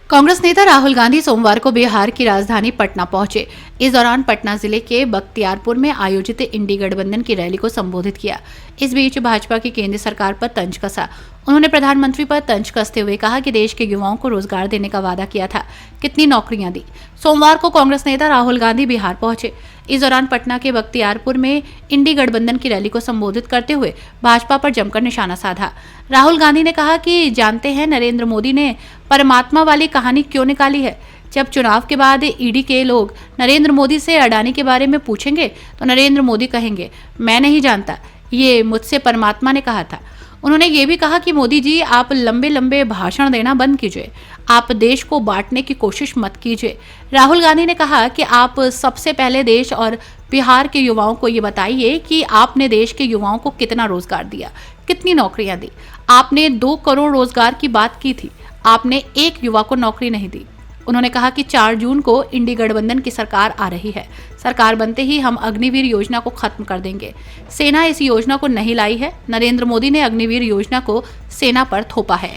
कांग्रेस नेता राहुल गांधी सोमवार को बिहार की राजधानी पटना पहुंचे। इस दौरान पटना जिले के बख्तियारपुर में आयोजित इंडी गठबंधन की रैली को संबोधित किया। इस बीच भाजपा की केंद्र सरकार पर तंज कसा। उन्होंने प्रधानमंत्री पर तंज कसते हुए कहा कि देश के युवाओं को रोजगार देने का वादा किया था, कितनी नौकरियां दी। सोमवार को कांग्रेस नेता राहुल गांधी बिहार पहुंचे। इस दौरान पटना के बख्तियारपुर में इंडी गठबंधन की रैली को संबोधित करते हुए भाजपा पर जमकर निशाना साधा। राहुल गांधी ने कहा कि जानते हैं नरेंद्र मोदी ने परमात्मा वाली कहानी क्यों निकाली है। जब चुनाव के बाद ईडी के लोग नरेंद्र मोदी से अडानी के बारे में पूछेंगे तो नरेंद्र मोदी कहेंगे मैं नहीं जानता, ये मुझसे परमात्मा ने कहा था। उन्होंने ये भी कहा कि मोदी जी आप लंबे लंबे भाषण देना बंद कीजिए, आप देश को बांटने की कोशिश मत कीजिए। राहुल गांधी ने कहा कि आप सबसे पहले देश और बिहार के युवाओं को ये बताइए कि आपने देश के युवाओं को कितना रोजगार दिया, कितनी नौकरियां दी। आपने 2 करोड़ रोजगार की बात की थी, आपने एक युवा को नौकरी नहीं दी। उन्होंने कहा कि 4 जून को इंडी गठबंधन की सरकार आ रही है। सरकार बनते ही हम अग्निवीर योजना को खत्म कर देंगे। सेना इस योजना को नहीं लाई है। नरेंद्र मोदी ने अग्निवीर योजना को सेना पर थोपा है।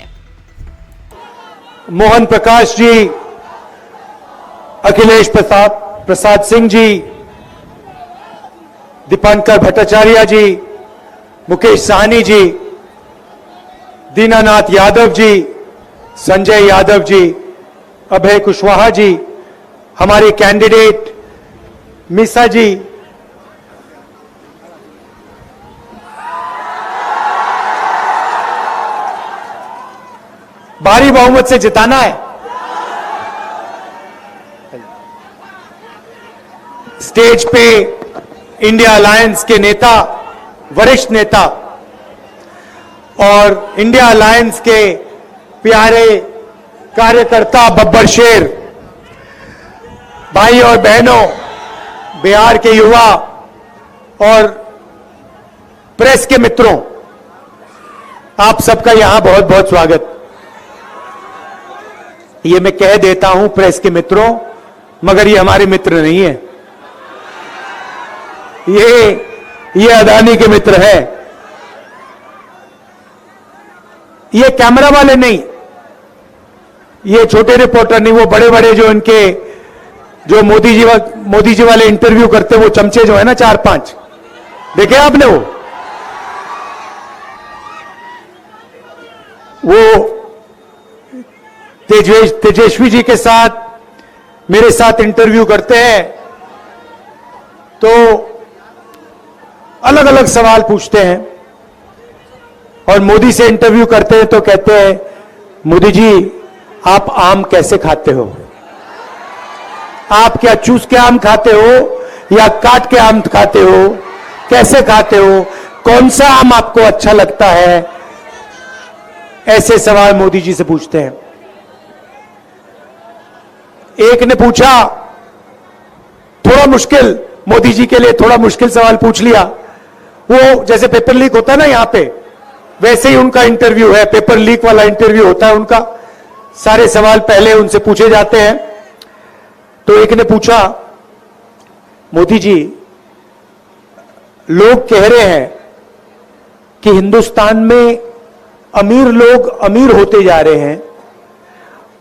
मोहन प्रकाश जी, अखिलेश प्रसाद सिंह जी, दीपांकर भट्टाचार्य जी, मुकेश साहनी जी, दीनानाथ यादव जी, संजय यादव जी, अभय कुशवाहा जी, हमारे कैंडिडेट मीसा जी, भारी बहुमत से जिताना है। स्टेज पे इंडिया अलायंस के नेता, वरिष्ठ नेता और इंडिया अलायंस के प्यारे कार्यकर्ता बब्बर शेर, भाई और बहनों, बिहार के युवा और प्रेस के मित्रों, आप सबका यहां बहुत बहुत स्वागत। ये मैं कह देता हूं प्रेस के मित्रों, मगर ये हमारे मित्र नहीं है, ये अडानी के मित्र है। ये कैमरा वाले नहीं, ये छोटे रिपोर्टर नहीं, वो बड़े बड़े जो इनके जो मोदी जी वाले इंटरव्यू करते, वो चमचे जो है ना 4-5, देखे आपने? वो तेजस्वी जी के साथ मेरे साथ इंटरव्यू करते हैं तो अलग अलग सवाल पूछते हैं, और मोदी से इंटरव्यू करते हैं तो कहते हैं मोदी जी आप आम कैसे खाते हो? आप क्या चूस के आम खाते हो या काट के आम खाते हो? कैसे खाते हो? कौन सा आम आपको अच्छा लगता है? ऐसे सवाल मोदी जी से पूछते हैं। एक ने पूछा थोड़ा मुश्किल, मोदी जी के लिए थोड़ा मुश्किल सवाल पूछ लिया। वो जैसे पेपर लीक होता है ना यहां पे, वैसे ही उनका इंटरव्यू है, पेपर लीक वाला इंटरव्यू होता है उनका। सारे सवाल पहले उनसे पूछे जाते हैं। तो एक ने पूछा मोदी जी लोग कह रहे हैं कि हिंदुस्तान में अमीर लोग अमीर होते जा रहे हैं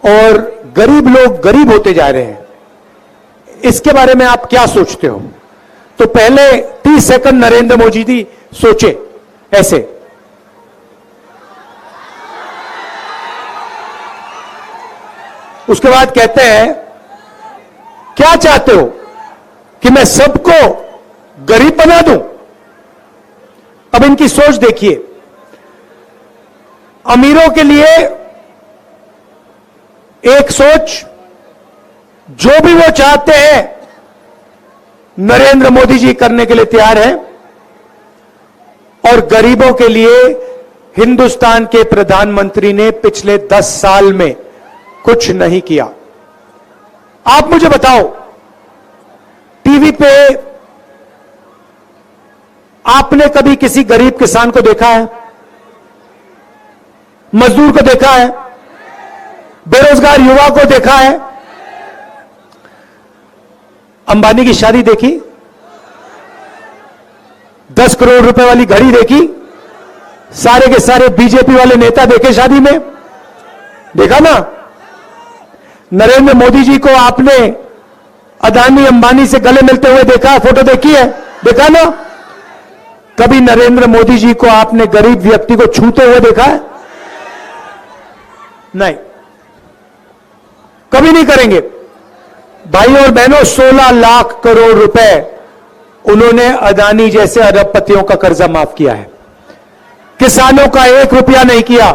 और गरीब लोग गरीब होते जा रहे हैं, इसके बारे में आप क्या सोचते हो? तो पहले 30 सेकंड नरेंद्र मोदी जी सोचे ऐसे, उसके बाद कहते हैं क्या चाहते हो कि मैं सबको गरीब बना दूं? अब इनकी सोच देखिए, अमीरों के लिए एक सोच, जो भी वो चाहते हैं नरेंद्र मोदी जी करने के लिए तैयार है, और गरीबों के लिए हिंदुस्तान के प्रधानमंत्री ने पिछले 10 साल में कुछ नहीं किया। आप मुझे बताओ, टीवी पे आपने कभी किसी गरीब किसान को देखा है? मजदूर को देखा है? बेरोजगार युवा को देखा है? अंबानी की शादी देखी? 10 करोड़ रुपए वाली घड़ी देखी? सारे के सारे बीजेपी वाले नेता देखे शादी में? देखा ना? नरेंद्र मोदी जी को आपने अदानी अंबानी से गले मिलते हुए देखा है? फोटो देखी है? देखा ना? कभी नरेंद्र मोदी जी को आपने गरीब व्यक्ति को छूते हुए देखा है? नहीं, कभी नहीं करेंगे। भाई और बहनों, 16 लाख करोड़ रुपए उन्होंने अदानी जैसे अरबपतियों का कर्जा माफ किया है। किसानों का 1 रुपया नहीं किया,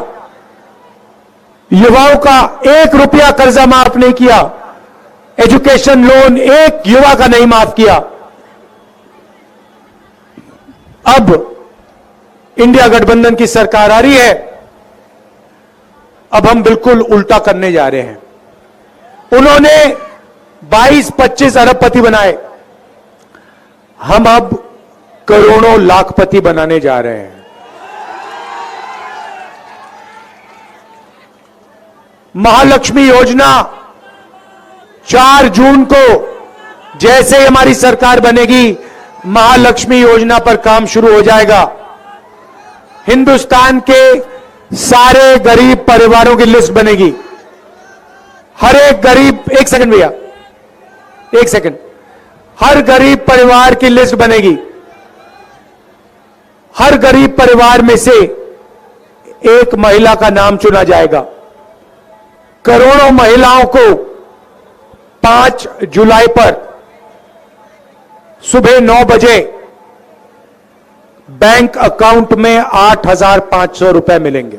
युवाओं का 1 रुपया कर्जा माफ नहीं किया, एजुकेशन लोन एक युवा का नहीं माफ किया। अब इंडिया गठबंधन की सरकार आ रही है, अब हम बिल्कुल उल्टा करने जा रहे हैं। उन्होंने 22-25 अरबपति बनाए, हम अब करोड़ों लाखपति बनाने जा रहे हैं। महालक्ष्मी योजना 4 जून को जैसे ही हमारी सरकार बनेगी, महालक्ष्मी योजना पर काम शुरू हो जाएगा। हिंदुस्तान के सारे गरीब परिवारों की लिस्ट बनेगी। हर एक गरीब, 1 सेकंड भैया, 1 सेकंड, हर गरीब परिवार की लिस्ट बनेगी। हर गरीब परिवार में से एक महिला का नाम चुना जाएगा। करोड़ों महिलाओं को 5 जुलाई पर सुबह 9 बजे बैंक अकाउंट में 8,500 रुपए मिलेंगे।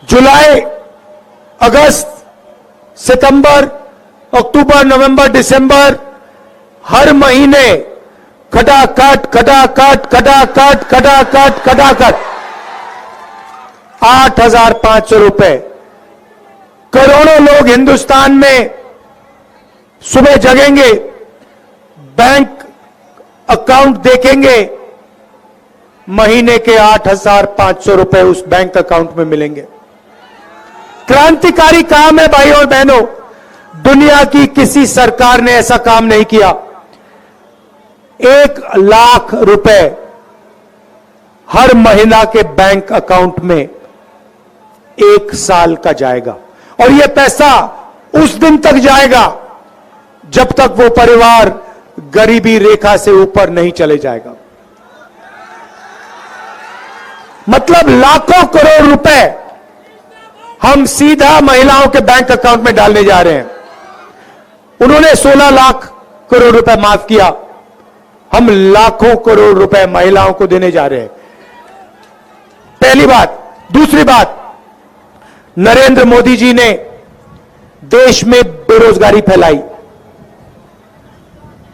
जुलाई, अगस्त, सितंबर, अक्टूबर, नवंबर, दिसंबर, हर महीने खटाखट खटाखट खटाखट खटाखट खटाखट 8,500 रुपए। करोड़ों लोग हिंदुस्तान में सुबह जगेंगे, बैंक अकाउंट देखेंगे, महीने के 8,500 रुपए उस बैंक अकाउंट में मिलेंगे। क्रांतिकारी काम है भाई और बहनों, दुनिया की किसी सरकार ने ऐसा काम नहीं किया। 1 लाख रुपए हर महिला के बैंक अकाउंट में 1 साल का जाएगा, और यह पैसा उस दिन तक जाएगा जब तक वो परिवार गरीबी रेखा से ऊपर नहीं चले जाएगा। मतलब लाखों करोड़ रुपए हम सीधा महिलाओं के बैंक अकाउंट में डालने जा रहे हैं। उन्होंने 16 लाख करोड़ रुपए माफ किया, हम लाखों करोड़ रुपए महिलाओं को देने जा रहे हैं। पहली बात। दूसरी बात, नरेंद्र मोदी जी ने देश में बेरोजगारी फैलाई,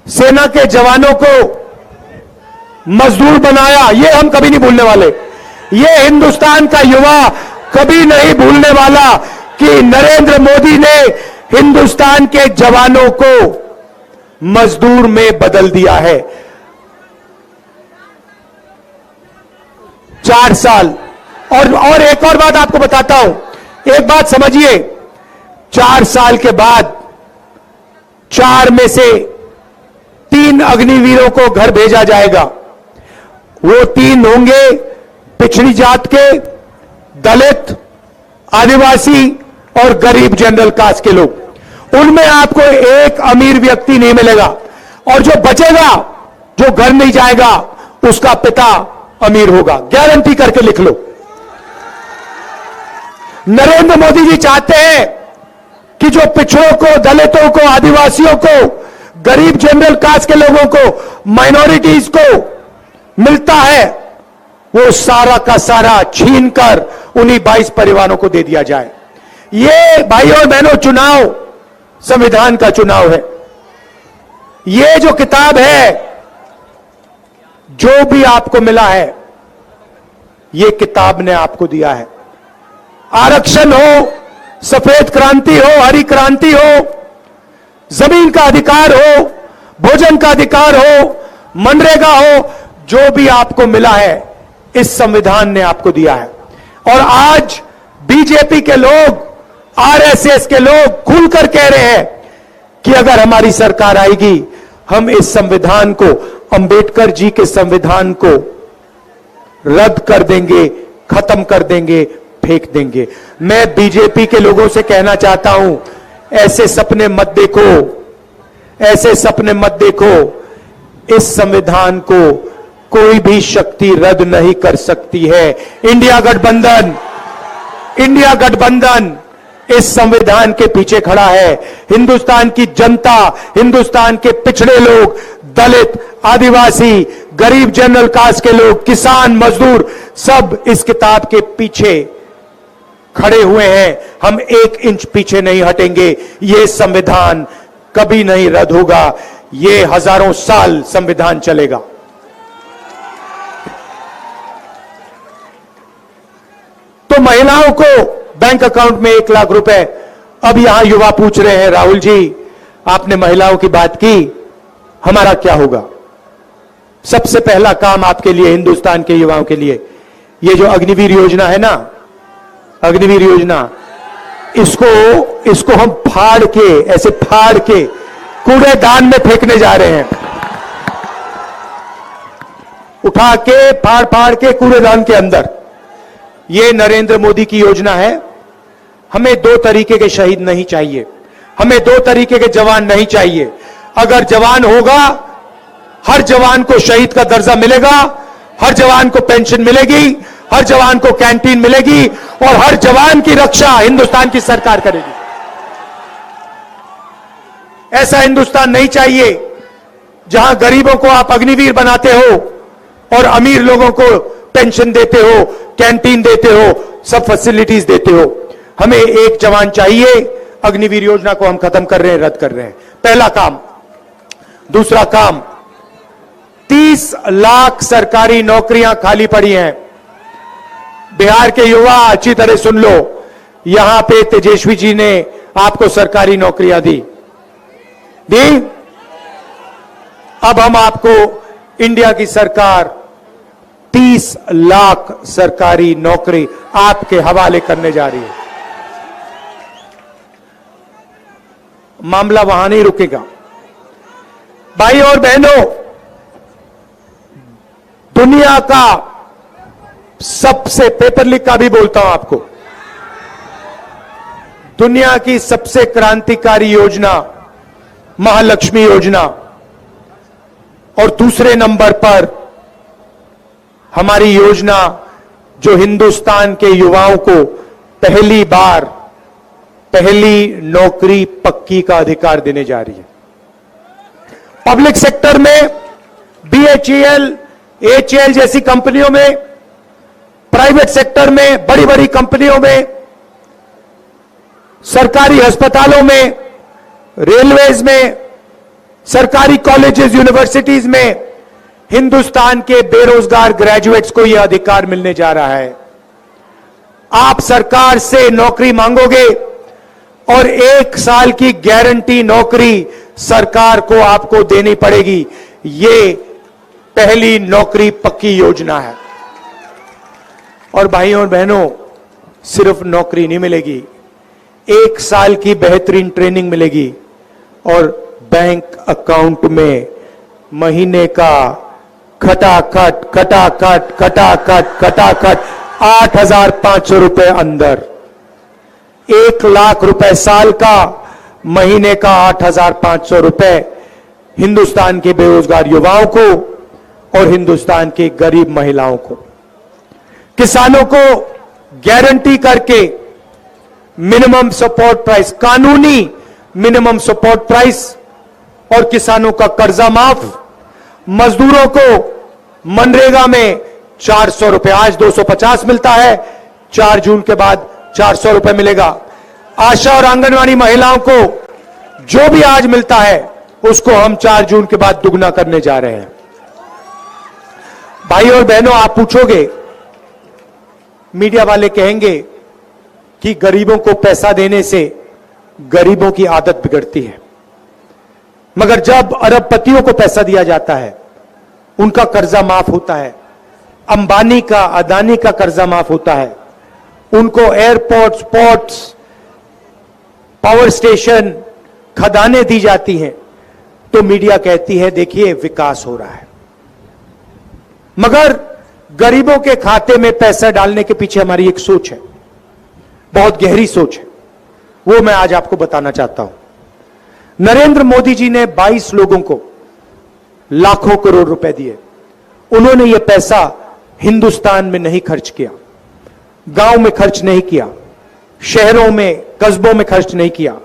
सेना के जवानों को मजदूर बनाया, यह हम कभी नहीं भूलने वाले। यह हिंदुस्तान का युवा कभी नहीं भूलने वाला कि नरेंद्र मोदी ने हिंदुस्तान के जवानों को मजदूर में बदल दिया है। 4 साल। और एक और बात आपको बताता हूं, एक बात समझिए, 4 साल के बाद 4 में से 3 अग्निवीरों को घर भेजा जाएगा। वो 3 होंगे पिछड़ी जात के, दलित, आदिवासी और गरीब जनरल कास्ट के लोग। उनमें आपको एक अमीर व्यक्ति नहीं मिलेगा, और जो बचेगा, जो घर नहीं जाएगा, उसका पिता अमीर होगा। गारंटी करके लिख लो। नरेंद्र मोदी जी चाहते हैं कि जो पिछड़ों को, दलितों को, आदिवासियों को, गरीब जनरल कास्ट के लोगों को, माइनॉरिटीज को मिलता है, वो सारा का सारा छीनकर उन्हीं 22 परिवारों को दे दिया जाए। ये भाई और बहनों, चुनाव संविधान का चुनाव है। ये जो किताब है, जो भी आपको मिला है, ये किताब ने आपको दिया है। आरक्षण हो, सफेद क्रांति हो, हरी क्रांति हो, जमीन का अधिकार हो, भोजन का अधिकार हो, मनरेगा हो, जो भी आपको मिला है, इस संविधान ने आपको दिया है। और आज बीजेपी के लोग, आरएसएस के लोग खुलकर कह रहे हैं कि अगर हमारी सरकार आएगी, हम इस संविधान को, अंबेडकर जी के संविधान को रद्द कर देंगे, खत्म कर देंगे, फेंक देंगे। मैं बीजेपी के लोगों से कहना चाहता हूं, ऐसे सपने मत देखो, ऐसे सपने मत देखो। इस संविधान को कोई भी शक्ति रद्द नहीं कर सकती है। इंडिया गठबंधन इस संविधान के पीछे खड़ा है। हिंदुस्तान की जनता, हिंदुस्तान के पिछड़े लोग, दलित, आदिवासी, गरीब, जनरल कास्ट के लोग, किसान, मजदूर, सब इस किताब के पीछे खड़े हुए हैं। हम 1 इंच पीछे नहीं हटेंगे। यह संविधान कभी नहीं रद्द होगा। ये हजारों साल संविधान चलेगा। तो महिलाओं को बैंक अकाउंट में 1 लाख रुपए। अब यहां युवा पूछ रहे हैं, राहुल जी आपने महिलाओं की बात की, हमारा क्या होगा? सबसे पहला काम आपके लिए, हिंदुस्तान के युवाओं के लिए, ये जो अग्निवीर योजना है ना, अग्निवीर योजना, इसको हम फाड़ के, ऐसे फाड़ के कूड़ेदान में फेंकने जा रहे हैं। उठा के फाड़ के कूड़ेदान के अंदर। यह नरेंद्र मोदी की योजना है। हमें 2 तरीके के शहीद नहीं चाहिए, हमें 2 तरीके के जवान नहीं चाहिए। अगर जवान होगा, हर जवान को शहीद का दर्जा मिलेगा, हर जवान को पेंशन मिलेगी, हर जवान को कैंटीन मिलेगी और हर जवान की रक्षा हिंदुस्तान की सरकार करेगी। ऐसा हिंदुस्तान नहीं चाहिए जहां गरीबों को आप अग्निवीर बनाते हो और अमीर लोगों को पेंशन देते हो, कैंटीन देते हो, सब फैसिलिटीज देते हो। हमें 1 जवान चाहिए। अग्निवीर योजना को हम खत्म कर रहे हैं, रद्द कर रहे हैं। पहला काम। दूसरा काम, 30 लाख सरकारी नौकरियां खाली पड़ी हैं। बिहार के युवा अच्छी तरह सुन लो, यहां पे तेजस्वी जी ने आपको सरकारी नौकरियां दी। अब हम आपको, इंडिया की सरकार 30 लाख सरकारी नौकरी आपके हवाले करने जा रही है। मामला वहां नहीं रुकेगा। भाई और बहनों, दुनिया का सबसे, पेपर लीक का भी बोलता हूं आपको, दुनिया की सबसे क्रांतिकारी योजना महालक्ष्मी योजना, और दूसरे नंबर पर हमारी योजना जो हिंदुस्तान के युवाओं को पहली बार पहली नौकरी पक्की का अधिकार देने जा रही है। पब्लिक सेक्टर में BHEL, HAL जैसी कंपनियों में, प्राइवेट सेक्टर में, बड़ी बड़ी कंपनियों में, सरकारी अस्पतालों में, रेलवेज में, सरकारी कॉलेजेस, यूनिवर्सिटीज में हिंदुस्तान के बेरोजगार ग्रेजुएट्स को यह अधिकार मिलने जा रहा है। आप सरकार से नौकरी मांगोगे और 1 साल की गारंटी नौकरी सरकार को आपको देनी पड़ेगी। ये पहली नौकरी पक्की योजना है। और भाइयों और बहनों, सिर्फ नौकरी नहीं मिलेगी, 1 साल की बेहतरीन ट्रेनिंग मिलेगी और बैंक अकाउंट में महीने का खटाखट 8,500 रुपए अंदर, 1 लाख रुपए साल का, महीने का 8,500 रुपए हिंदुस्तान के बेरोजगार युवाओं को और हिंदुस्तान के गरीब महिलाओं को। किसानों को गारंटी करके मिनिमम सपोर्ट प्राइस, कानूनी मिनिमम सपोर्ट प्राइस और किसानों का कर्जा माफ। मजदूरों को मनरेगा में 400 रुपए, आज 250 मिलता है, 4 जून के बाद 400 रुपए मिलेगा। आशा और आंगनवाड़ी महिलाओं को जो भी आज मिलता है उसको हम 4 जून के बाद दुगना करने जा रहे हैं। भाई और बहनों, आप पूछोगे, मीडिया वाले कहेंगे कि गरीबों को पैसा देने से गरीबों की आदत बिगड़ती है। मगर जब अरबपतियों को पैसा दिया जाता है, उनका कर्जा माफ होता है, अंबानी का, अदानी का कर्जा माफ होता है, उनको एयरपोर्ट्स, पोर्ट्स, पावर स्टेशन, खदानें दी जाती हैं, तो मीडिया कहती है देखिए विकास हो रहा है। मगर गरीबों के खाते में पैसा डालने के पीछे हमारी एक सोच है। बहुत गहरी सोच है, वो मैं आज आपको बताना चाहता हूं। नरेंद्र मोदी जी ने 22 लोगों को लाखों करोड़ रुपए दिए। उन्होंने यह पैसा हिंदुस्तान में नहीं खर्च किया, गांव में खर्च नहीं किया, शहरों में कस्बों में खर्च नहीं किया।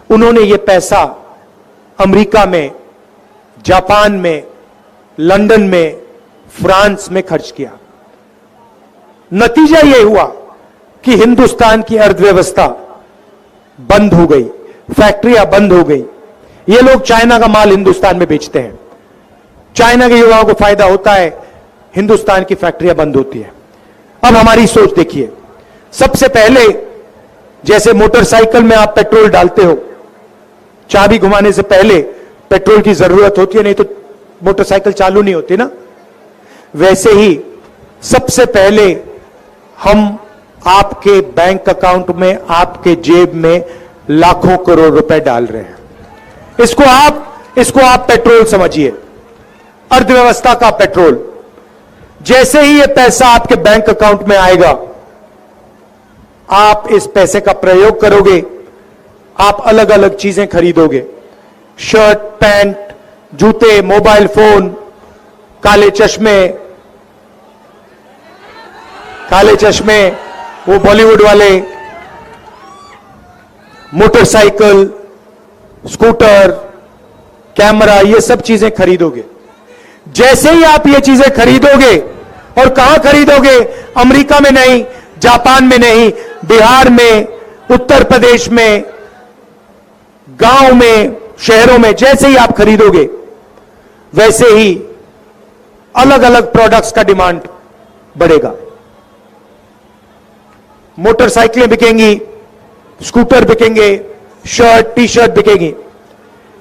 उन्होंने यह पैसा अमेरिका में, जापान में, लंदन में, फ्रांस में खर्च किया। नतीजा यह हुआ कि हिंदुस्तान की अर्थव्यवस्था बंद हो गई, फैक्ट्रियां बंद हो गई। ये लोग चाइना का माल हिंदुस्तान में बेचते हैं, चाइना के युवाओं को फायदा होता है, हिंदुस्तान की फैक्ट्रियां बंद होती है। अब हमारी सोच देखिए, सबसे पहले जैसे मोटरसाइकिल में आप पेट्रोल डालते हो, चाबी घुमाने से पहले पेट्रोल की जरूरत होती है, नहीं तो मोटरसाइकिल चालू नहीं होती ना। वैसे ही सबसे पहले हम आपके बैंक अकाउंट में, आपके जेब में लाखों करोड़ रुपए डाल रहे हैं। इसको आप पेट्रोल समझिए, अर्थव्यवस्था का पेट्रोल। जैसे ही यह पैसा आपके बैंक अकाउंट में आएगा, आप इस पैसे का प्रयोग करोगे, आप अलग अलग चीजें खरीदोगे, शर्ट, पैंट, जूते, मोबाइल फोन, काले चश्मे, वो बॉलीवुड वाले, मोटरसाइकिल, स्कूटर, कैमरा, ये सब चीजें खरीदोगे। जैसे ही आप ये चीजें खरीदोगे, और कहां खरीदोगे? अमेरिका में नहीं, जापान में नहीं, बिहार में, उत्तर प्रदेश में, गांव में, शहरों में। जैसे ही आप खरीदोगे, वैसे ही अलग अलग प्रोडक्ट्स का डिमांड बढ़ेगा। मोटरसाइकिलें बिकेंगी, स्कूटर बिकेंगे, शर्ट, टी शर्ट बिकेगी।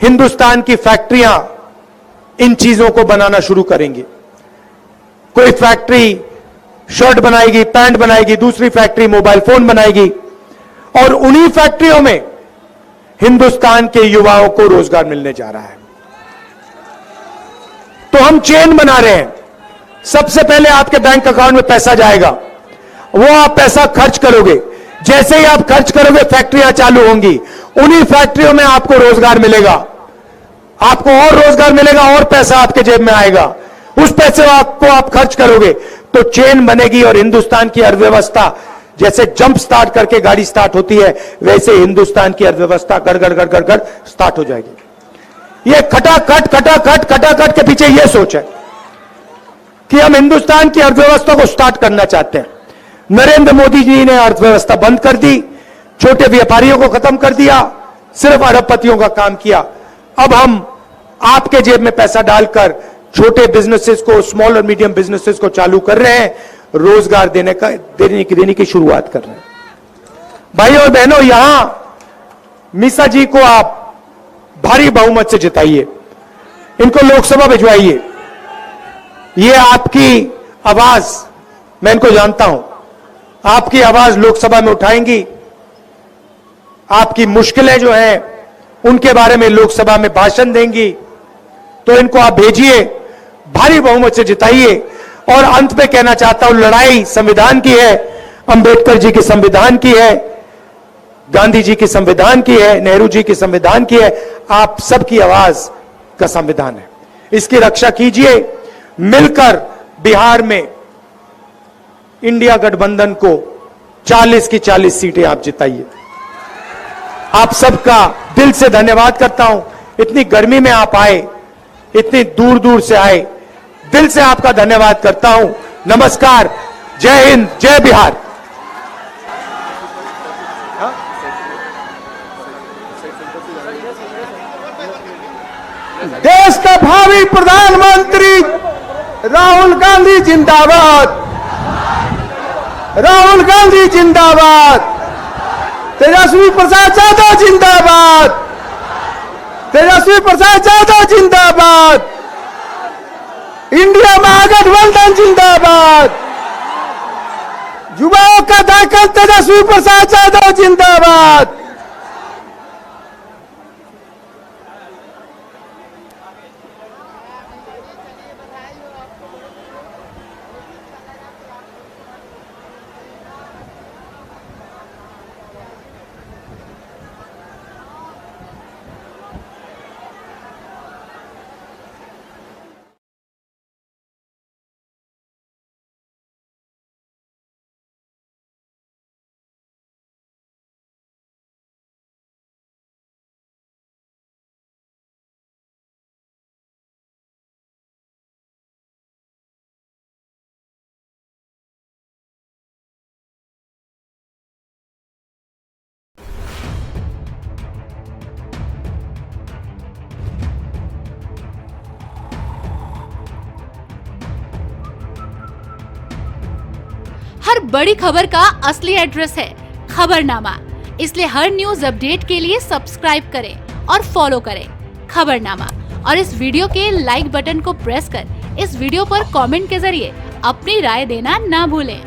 हिंदुस्तान की फैक्ट्रियां इन चीजों को बनाना शुरू करेंगी। कोई फैक्ट्री शर्ट बनाएगी, पैंट बनाएगी, दूसरी फैक्ट्री मोबाइल फोन बनाएगी, और उन्हीं फैक्ट्रियों में हिंदुस्तान के युवाओं को रोजगार मिलने जा रहा है। तो हम चेन बना रहे हैं। सबसे पहले आपके बैंक अकाउंट में पैसा जाएगा, वो आप पैसा खर्च करोगे। जैसे ही आप खर्च करोगे, फैक्ट्रियां चालू होंगी, उन्हीं फैक्ट्रियों में आपको रोजगार मिलेगा, आपको और रोजगार मिलेगा, और पैसा आपके जेब में आएगा। उस पैसे को आप खर्च करोगे तो चेन बनेगी, और हिंदुस्तान की अर्थव्यवस्था जैसे जंप स्टार्ट करके गाड़ी स्टार्ट होती है, वैसे हिंदुस्तान की अर्थव्यवस्था गड़गड़ गड़गड़ गड़ स्टार्ट हो जाएगी। ये खटाखट के पीछे ये सोच है कि हम हिंदुस्तान की अर्थव्यवस्था को स्टार्ट करना चाहते हैं। नरेंद्र मोदी जी ने अर्थव्यवस्था बंद कर दी, छोटे व्यापारियों को खत्म कर दिया, सिर्फ अरबपतियों का काम किया। अब हम आपके जेब में पैसा डालकर छोटे बिजनेसेस को, स्मॉल और मीडियम बिजनेसेस को चालू कर रहे हैं, रोजगार देने की शुरुआत कर रहे हैं। भाइयों और बहनों, यहां मीसा जी को आप भारी बहुमत से जिताइए, इनको लोकसभा भिजवाइए। ये आपकी आवाज, मैं इनको जानता हूं, आपकी आवाज लोकसभा में उठाएंगी। आपकी मुश्किलें जो हैं उनके बारे में लोकसभा में भाषण देंगी। तो इनको आप भेजिए, भारी बहुमत से जिताइए। और अंत में कहना चाहता हूं, लड़ाई संविधान की है, अंबेडकर जी के संविधान की है, गांधी जी के संविधान की है, नेहरू जी के संविधान की है, आप सबकी आवाज का संविधान है। इसकी रक्षा कीजिए। मिलकर बिहार में इंडिया गठबंधन को 40 की 40 सीटें आप जिताइए। आप सबका दिल से धन्यवाद करता हूं। इतनी गर्मी में आप आए, इतनी दूर दूर से आए, दिल से आपका धन्यवाद करता हूं। नमस्कार, जय हिंद, जय बिहार। देश का भावी प्रधानमंत्री राहुल गांधी जिंदाबाद, राहुल गांधी जिंदाबाद, तेजस्वी प्रसाद यादव जिंदाबाद, तेजस्वी प्रसाद यादव जिंदाबाद, इंडिया महागठबंधन जिंदाबाद, युवाओं का ताकत तेजस्वी प्रसाद यादव जिंदाबाद। हर बड़ी खबर का असली एड्रेस है खबरनामा। इसलिए हर न्यूज अपडेट के लिए सब्सक्राइब करें और फॉलो करें खबरनामा। और इस वीडियो के लाइक बटन को प्रेस कर इस वीडियो पर कमेंट के जरिए अपनी राय देना ना भूलें।